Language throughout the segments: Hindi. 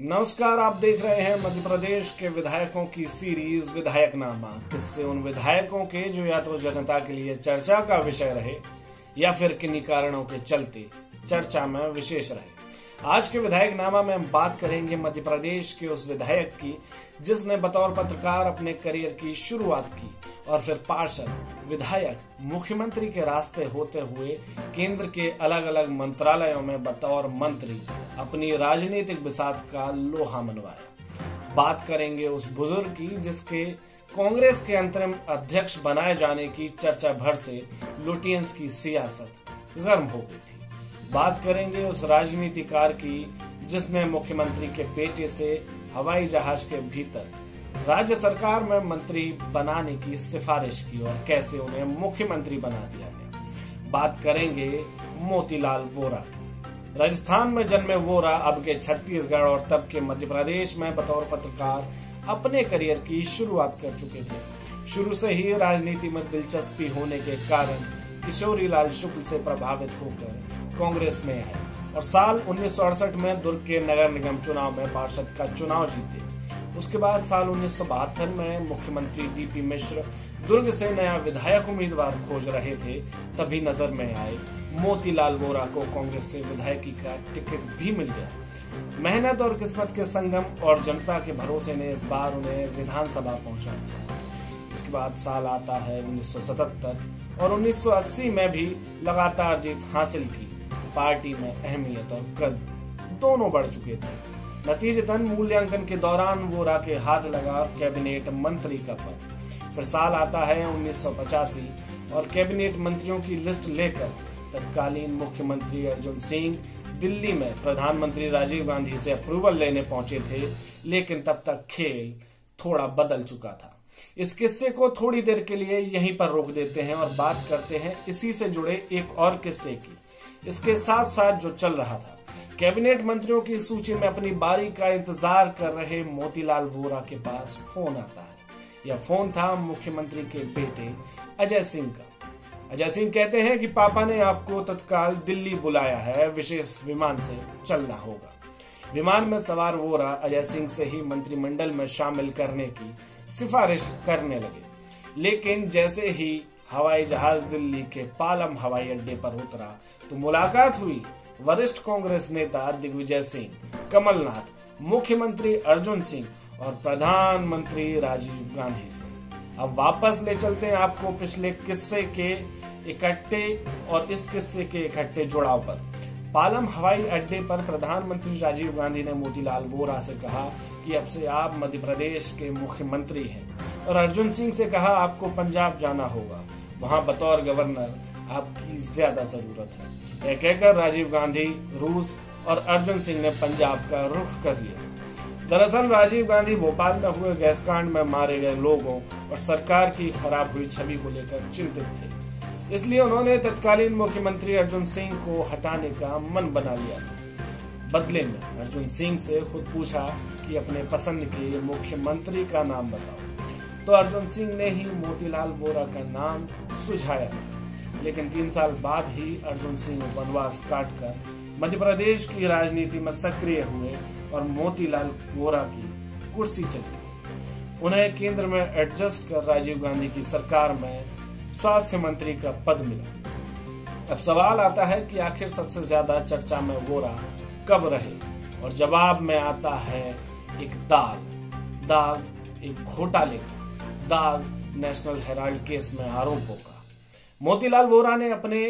नमस्कार, आप देख रहे हैं मध्य प्रदेश के विधायकों की सीरीज विधायकनामा। किससे उन विधायकों के जो या तो जनता के लिए चर्चा का विषय रहे या फिर किन्हीं कारणों के चलते चर्चा में विशेष रहे। आज के विधायकनामा में हम बात करेंगे मध्य प्रदेश के उस विधायक की जिसने बतौर पत्रकार अपने करियर की शुरुआत की और फिर पार्षद, विधायक, मुख्यमंत्री के रास्ते होते हुए केंद्र के अलग अलग मंत्रालयों में बतौर मंत्री अपनी राजनीतिक बिसात का लोहा मनवाया। बात करेंगे उस बुजुर्ग की जिसके कांग्रेस के अंतरिम अध्यक्ष बनाए जाने की चर्चा भर से लुटियंस की सियासत गर्म हो गई थी। बात करेंगे उस राजनीतिकार की जिसने मुख्यमंत्री के बेटे से हवाई जहाज के भीतर राज्य सरकार में मंत्री बनाने की सिफारिश की और कैसे उन्हें मुख्यमंत्री बना दिया गया। बात करेंगे मोतीलाल वोरा की। राजस्थान में जन्मे वोरा अब के छत्तीसगढ़ और तब के मध्य प्रदेश में बतौर पत्रकार अपने करियर की शुरुआत कर चुके थे। शुरू से ही राजनीति में दिलचस्पी होने के कारण किशोरीलाल शुक्ल से प्रभावित होकर कांग्रेस में आए और साल 1968 में दुर्ग के नगर निगम चुनाव में पार्षद का चुनाव जीते। उसके बाद साल 1972 में मुख्यमंत्री डीपी मिश्र दुर्ग से नया विधायक उम्मीदवार खोज रहे थे, तभी नजर में आए मोतीलाल वोरा को कांग्रेस से विधायकी का टिकट भी मिल गया। मेहनत और किस्मत के संगम और जनता के भरोसे ने इस बार उन्हें विधानसभा पहुंचा दिया। इसके बाद साल आता है 1977 और 1980 में भी लगातार जीत हासिल की। पार्टी में अहमियत और कद दोनों बढ़ चुके थे। नतीजतन मूल्यांकन के दौरान वोरा के हाथ लगा कैबिनेट मंत्री का पद। फिर साल आता है 1985 और कैबिनेट मंत्रियों की लिस्ट लेकर तत्कालीन मुख्यमंत्री अर्जुन सिंह दिल्ली में प्रधानमंत्री राजीव गांधी से अप्रूवल लेने पहुंचे थे, लेकिन तब तक खेल थोड़ा बदल चुका था। इस किस्से को थोड़ी देर के लिए यहीं पर रोक देते हैं और बात करते हैं इसी से जुड़े एक और किस्से की। इसके साथ साथ जो चल रहा था, कैबिनेट मंत्रियों की सूची में अपनी बारी का इंतजार कर रहे मोतीलाल वोरा के पास फोन आता है। यह फोन था मुख्यमंत्री के बेटे अजय सिंह का। अजय सिंह कहते हैं कि पापा ने आपको तत्काल दिल्ली बुलाया है, विशेष विमान से चलना होगा। विमान में सवार वोरा अजय सिंह से ही मंत्रिमंडल में शामिल करने की सिफारिश करने लगे, लेकिन जैसे ही हवाई जहाज दिल्ली के पालम हवाई अड्डे पर उतरा तो मुलाकात हुई वरिष्ठ कांग्रेस नेता दिग्विजय सिंह, कमलनाथ, मुख्यमंत्री अर्जुन सिंह और प्रधानमंत्री राजीव गांधी से। अब वापस ले चलते हैं आपको पिछले किस्से के इकट्ठे और इस किस्से के इकट्ठे जुड़ाव पर। पालम हवाई अड्डे पर प्रधानमंत्री राजीव गांधी ने मोतीलाल वोरा से कहा कि अब से आप मध्य प्रदेश के मुख्यमंत्री हैं और अर्जुन सिंह से कहा आपको पंजाब जाना होगा, वहां बतौर गवर्नर आपकी ज्यादा जरूरत है। यह कहकर राजीव गांधी रूस और अर्जुन सिंह ने पंजाब का रुख कर लिया। दरअसल राजीव गांधी भोपाल में हुए गैसकांड में मारे गए लोगों और सरकार की खराब हुई छवि को लेकर चिंतित थे, इसलिए उन्होंने तत्कालीन मुख्यमंत्री अर्जुन सिंह को हटाने का मन बना लिया था। बदले में अर्जुन सिंह से खुद पूछा कि अपने पसंद के मुख्यमंत्री का नाम बताओ, तो अर्जुन सिंह ने ही मोतीलाल वोरा का नाम सुझाया था। लेकिन 3 साल बाद ही अर्जुन सिंह वनवास काटकर मध्य प्रदेश की राजनीति में सक्रिय हुए और मोतीलाल वोरा की कुर्सी चली गई। उन्हें केंद्र में एडजस्ट कर राजीव गांधी की सरकार में स्वास्थ्य मंत्री का पद मिला। अब सवाल आता है कि आखिर सबसे ज्यादा चर्चा में वोरा कब रहे, और जवाब में आता है एक दाग एक घोटाले का दाग, नेशनल हेराल्ड केस में आरोपों का। मोतीलाल वोरा ने अपने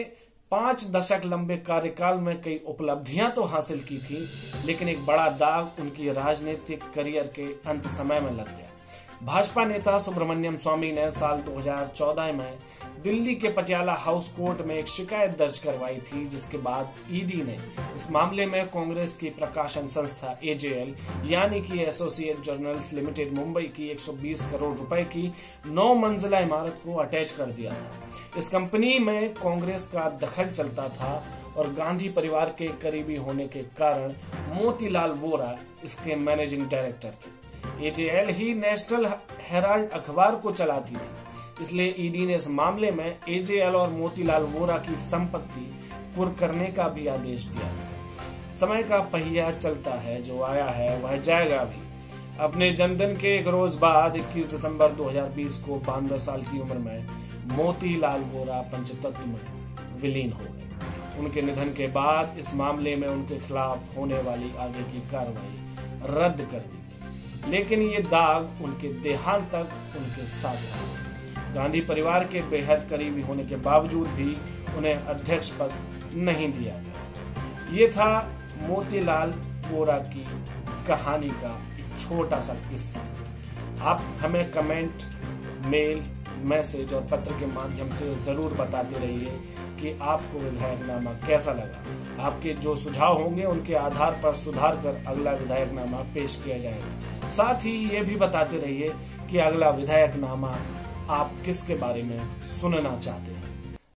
5 दशक लंबे कार्यकाल में कई उपलब्धियां तो हासिल की थी, लेकिन एक बड़ा दाग उनकी राजनीतिक करियर के अंत समय में लग गया। भाजपा नेता सुब्रमण्यम स्वामी ने साल 2014 में दिल्ली के पटियाला हाउस कोर्ट में एक शिकायत दर्ज करवाई थी, जिसके बाद ईडी ने इस मामले में कांग्रेस की प्रकाशन संस्था एजेएल यानी कि एसोसिएट जर्नल्स लिमिटेड मुंबई की 120 करोड़ रुपए की 9 मंजिला इमारत को अटैच कर दिया था। इस कंपनी में कांग्रेस का दखल चलता था और गांधी परिवार के करीबी होने के कारण मोतीलाल वोरा इसके मैनेजिंग डायरेक्टर थे। एजेएल ही नेशनल हेराल्ड अखबार को चलाती थी, इसलिए ईडी ने इस मामले में एजेएल और मोतीलाल वोरा की संपत्ति कुर्क करने का भी आदेश दिया था। समय का पहिया चलता है, जो आया है वह जाएगा भी। अपने जन्मदिन के एक रोज बाद 21 दिसंबर 2020 को 92 साल की उम्र में मोतीलाल वोरा पंचतत्व में विलीन हो गए। उनके निधन के बाद इस मामले में उनके खिलाफ होने वाली आगे की कार्रवाई रद्द कर दी गई, लेकिन ये दाग उनके देहांत तक उनके साथ रहा। गांधी परिवार के बेहद करीबी होने के बावजूद भी उन्हें अध्यक्ष पद नहीं दिया गया। ये था मोतीलाल वोरा की कहानी का एक छोटा सा किस्सा। आप हमें कमेंट, मेल, मैसेज और पत्र के माध्यम से जरूर बताते रहिए कि आपको विधायकनामा कैसा लगा। आपके जो सुझाव होंगे उनके आधार पर सुधार कर अगला विधायकनामा पेश किया जाएगा। साथ ही ये भी बताते रहिए कि अगला विधायकनामा आप किसके बारे में सुनना चाहते हैं।